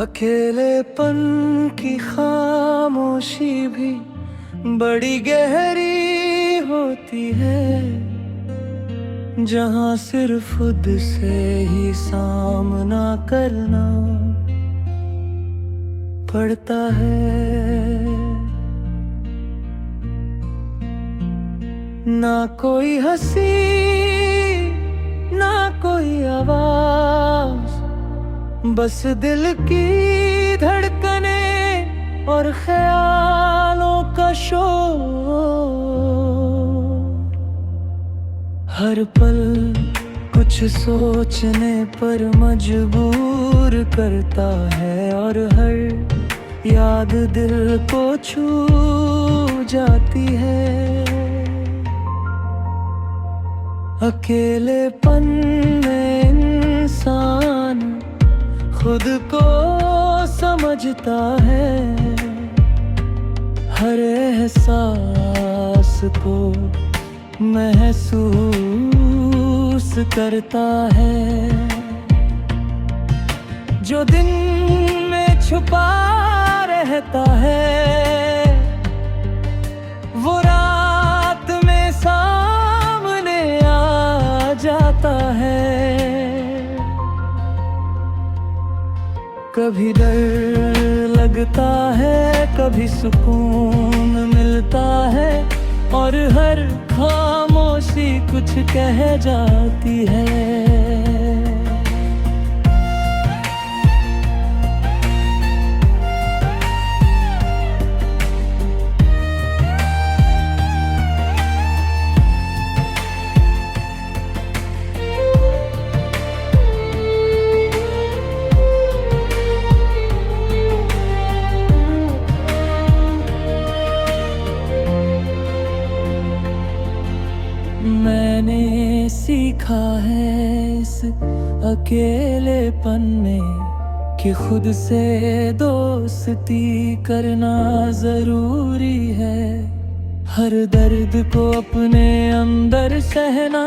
अकेलेपन की खामोशी भी बड़ी गहरी होती है, जहाँ सिर्फ खुद से ही सामना करना पड़ता है। ना कोई हंसी ना कोई आवाज, बस दिल की धड़कने और ख्यालों का शोर। हर पल कुछ सोचने पर मजबूर करता है, और हर याद दिल को छू जाती है। अकेलेपन में इंसान खुद को समझता है, हर एहसास को महसूस करता है। जो दिन में छुपा रहता है, वो रात में सामने आ जाता है। कभी डर लगता है, कभी सुकून मिलता है, और हर खामोशी कुछ कह जाती है। मैंने सीखा है इस अकेलेपन में कि खुद से दोस्ती करना जरूरी है। हर दर्द को अपने अंदर सहना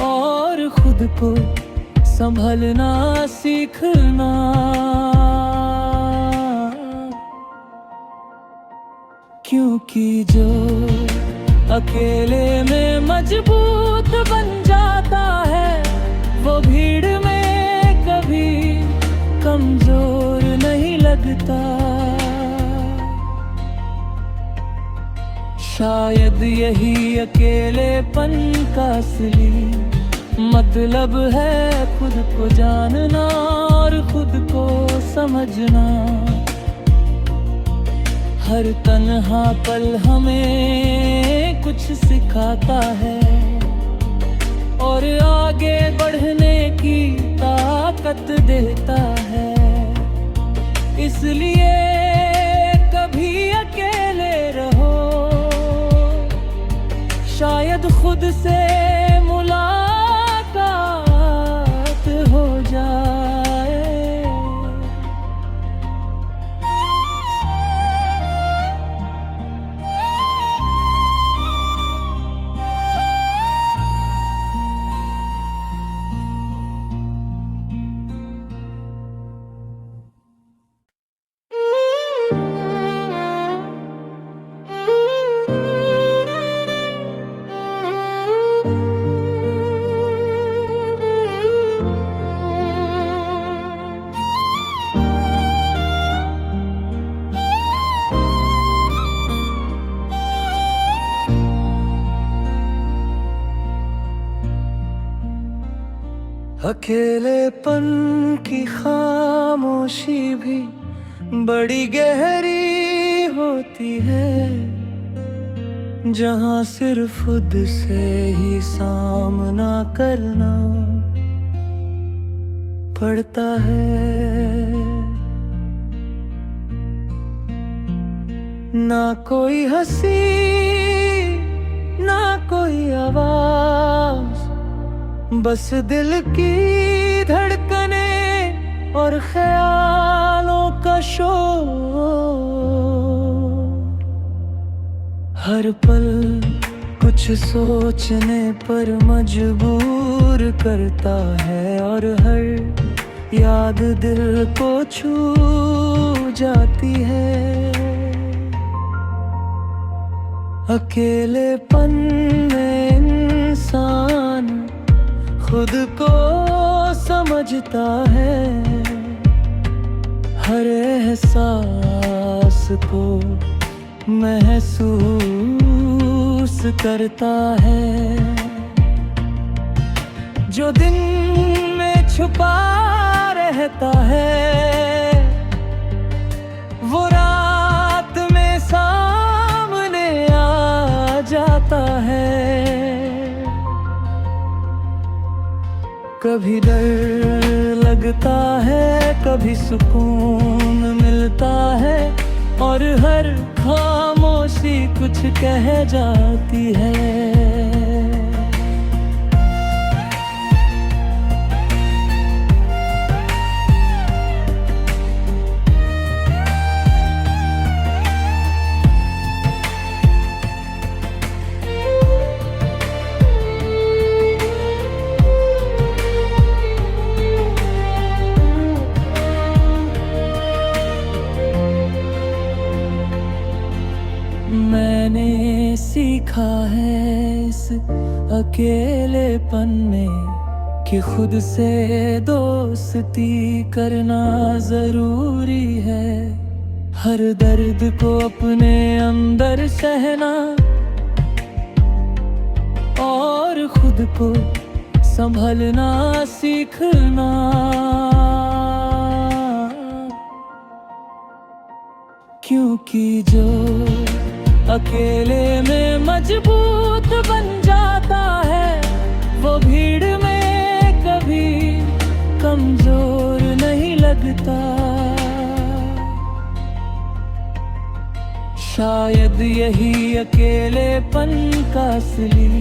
और खुद को संभलना सीखना। क्योंकि जो अकेले में मजबूत बन जाता है, वो भीड़ में कभी कमजोर नहीं लगता। शायद यही अकेलेपन का असली मतलब है, खुद को जानना और खुद को समझना। हर तन्हा पल हमें कुछ सिखाता है, और आगे बढ़ने की ताकत देता है। इसलिए कभी अकेले रहो, शायद खुद से मुलाकात हो जाए। अकेलेपन की खामोशी भी बड़ी गहरी होती है, जहाँ सिर्फ खुद से ही सामना करना पड़ता है। ना कोई हंसी ना कोई आवाज, बस दिल की धड़कने और ख्यालों का शोर। हर पल कुछ सोचने पर मजबूर करता है, और हर याद दिल को छू जाती है। अकेलेपन में इंसान खुद को समझता है, हर एहसास को महसूस करता है। जो दिन में छुपा रहता है वो रात में सामने आ जाता है। कभी डर लगता है, कभी सुकून मिलता है, और हर खामोशी कुछ कह जाती है। मैंने सीखा है इस अकेलेपन में कि खुद से दोस्ती करना जरूरी है। हर दर्द को अपने अंदर सहना और खुद को संभलना सीखना। क्योंकि जो अकेले में मजबूत बन जाता है वो भीड़ में कभी कमजोर नहीं लगता। शायद यही अकेलेपन का असली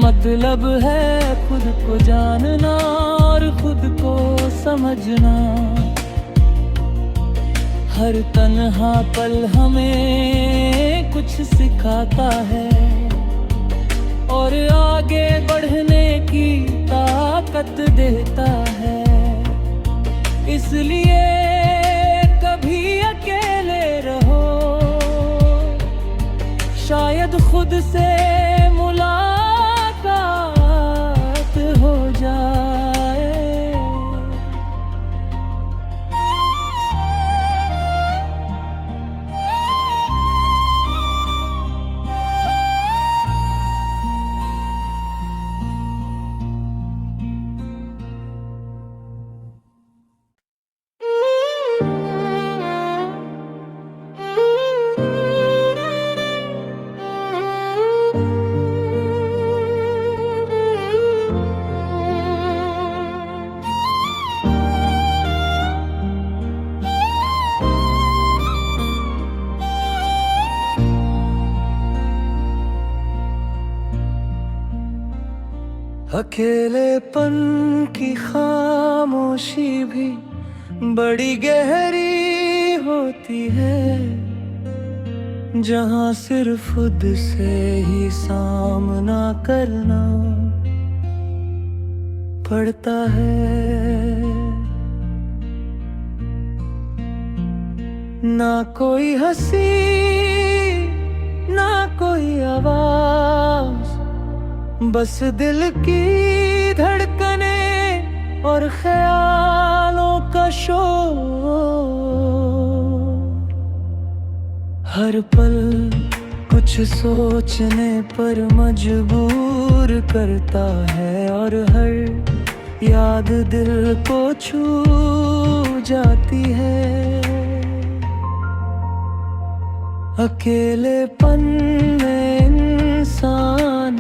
मतलब है, खुद को जानना और खुद को समझना। हर तन्हा पल हमें कुछ सिखाता है और आगे बढ़ने की ताकत देता है। इसलिए कभी अकेले रहो, शायद खुद से मुलाकात हो जाए। अकेलेपन की खामोशी भी बड़ी गहरी होती है, जहाँ सिर्फ खुद से ही सामना करना पड़ता है। ना कोई हंसी ना कोई आवाज, बस दिल की धड़कने और ख्यालों का शोर। हर पल कुछ सोचने पर मजबूर करता है और हर याद दिल को छू जाती है। अकेलेपन में इंसान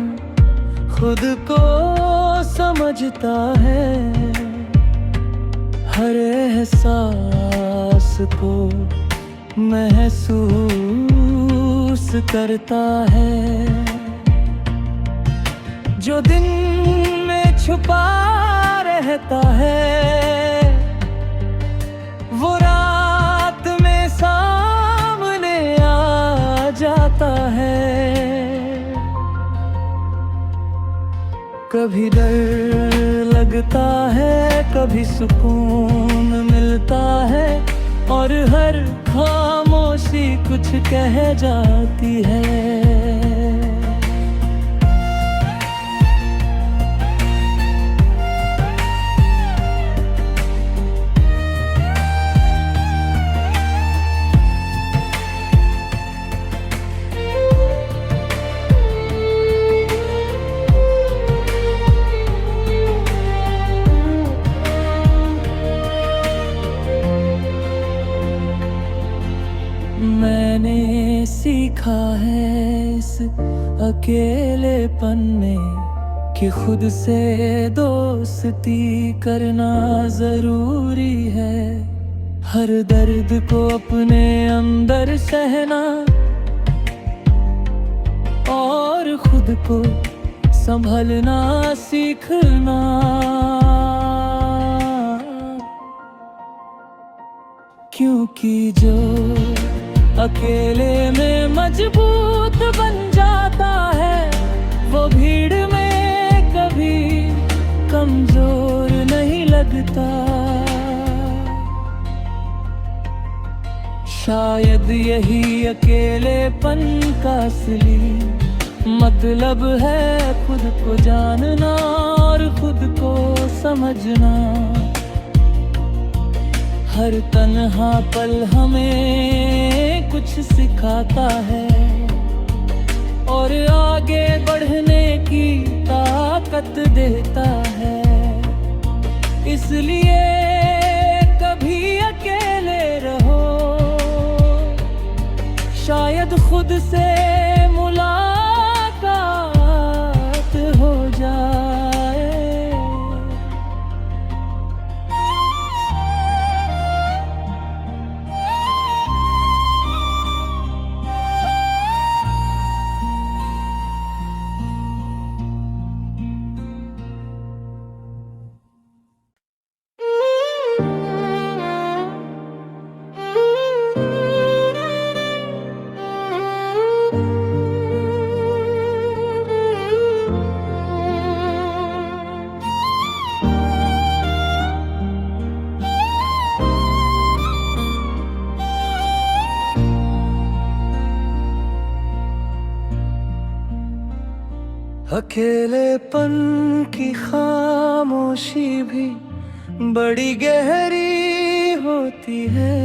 खुद को समझता है, हर एहसास को महसूस करता है। जो दिन में छुपा रहता है वो रात में सामने आ जाता है। कभी डर लगता है, कभी सुकून मिलता है, और हर खामोशी कुछ कह जाती है। मैंने सीखा है इस अकेलेपन में कि खुद से दोस्ती करना जरूरी है। हर दर्द को अपने अंदर सहना और खुद को संभलना सीखना। क्योंकि जो अकेले में मजबूत बन जाता है, वो भीड़ में कभी कमजोर नहीं लगता। शायद यही अकेलेपन का असली मतलब है, खुद को जानना और खुद को समझना। हर तन्हा पल हमें कुछ सिखाता है और आगे बढ़ने की ताकत देता है। इसलिए कभी अकेले रहो, शायद खुद से मुलाकात हो जाए। अकेलेपन की खामोशी भी बड़ी गहरी होती है,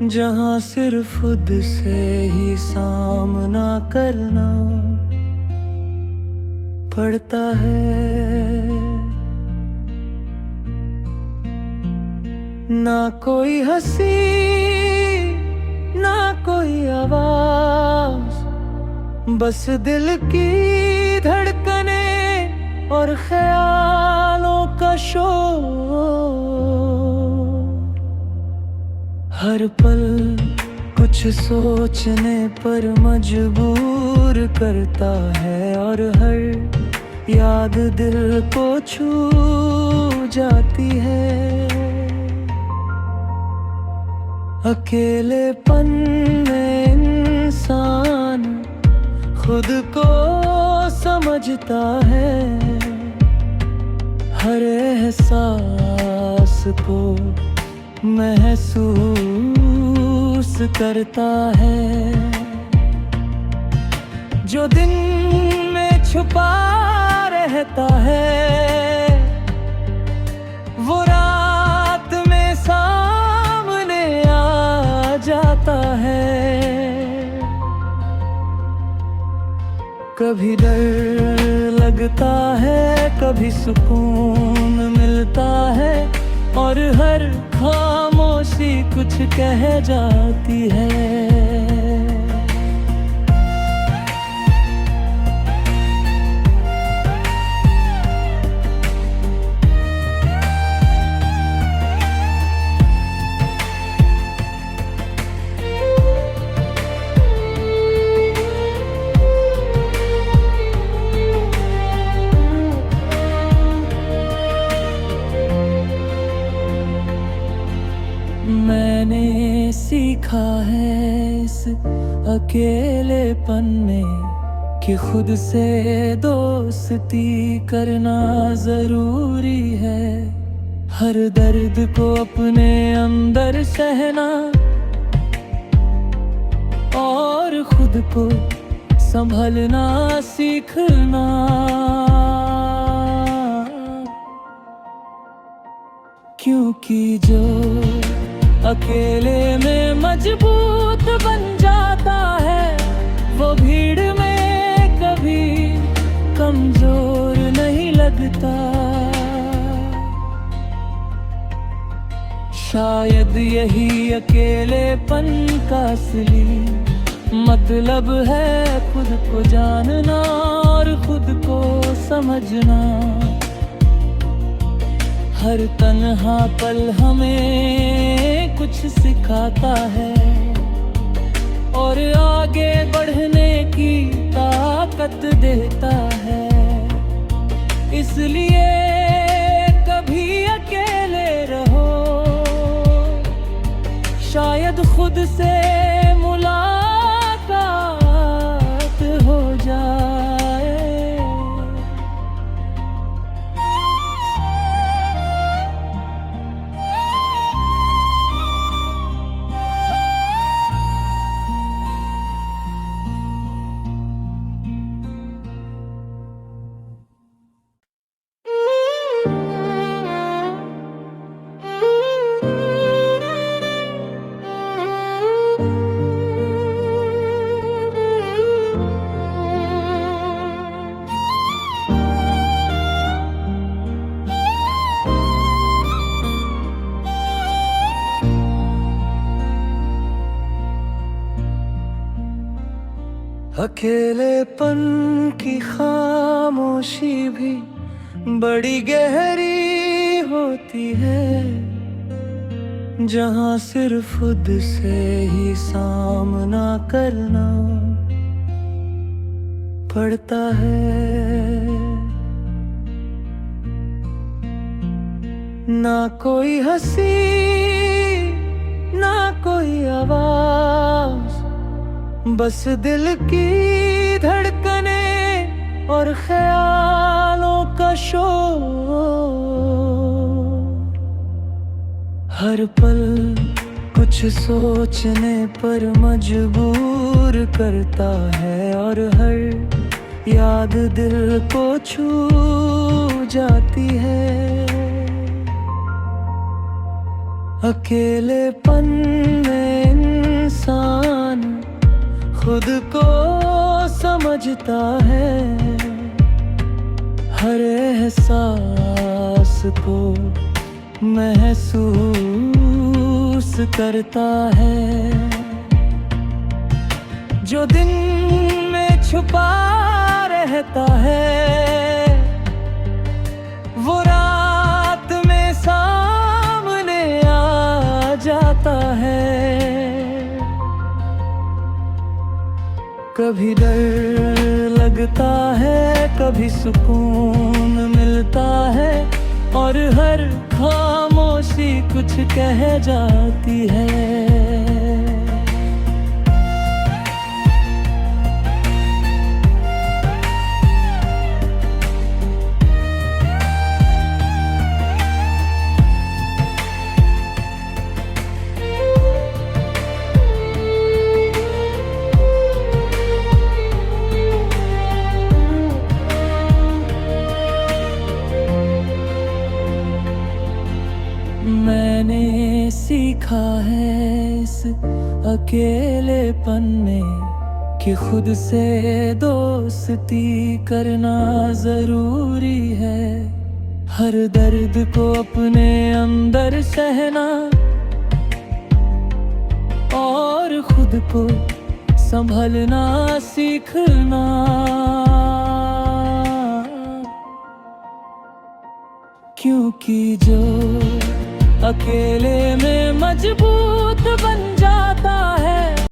जहाँ सिर्फ खुद से ही सामना करना पड़ता है। ना कोई हंसी, ना कोई आवाज, बस दिल की धड़कने और ख्यालों का शोर। हर पल कुछ सोचने पर मजबूर करता है और हर याद दिल को छू जाती है। अकेलेपन में इंसान खुद को समझता है, हर एहसास को महसूस करता है। जो दिन में छुपा रहता है, वो रात में सामने आ जाता है। कभी डर लगता है, कभी सुकून मिलता है, और हर खामोशी कुछ कह जाती है। मैंने सीखा है इस अकेलेपन में कि खुद से दोस्ती करना जरूरी है। हर दर्द को अपने अंदर सहना और खुद को संभलना सीखना। क्योंकि जो अकेले में मजबूत बन जाता है वो भीड़ में कभी कमजोर नहीं लगता। शायद यही अकेलेपन का असली मतलब है, खुद को जानना और खुद को समझना। हर तन्हा पल हमें कुछ सिखाता है और आगे बढ़ने की ताकत देता है। इसलिए कभी अकेले रहो, शायद खुद से मुलाकात हो जाए। अकेलेपन की खामोशी भी बड़ी गहरी होती है, जहाँ सिर्फ खुद से ही सामना करना पड़ता है। ना कोई हंसी ना कोई आवाज, बस दिल की धड़कने और ख्यालों का शोर। हर पल कुछ सोचने पर मजबूर करता है और हर याद दिल को छू जाती है। अकेलेपन में इंसान खुद को समझता है, हर एहसास को महसूस करता है। जो दिन में छुपा रहता है वो रात में सामने आ जाता है। कभी डर लगता है, कभी सुकून मिलता है और हर खामोशी कुछ कह जाती है। मैंने सीखा है इस अकेलेपन में कि खुद से दोस्ती करना जरूरी है। हर दर्द को अपने अंदर सहना और खुद को संभलना सीखना। क्योंकि जो अकेले में मजबूत बन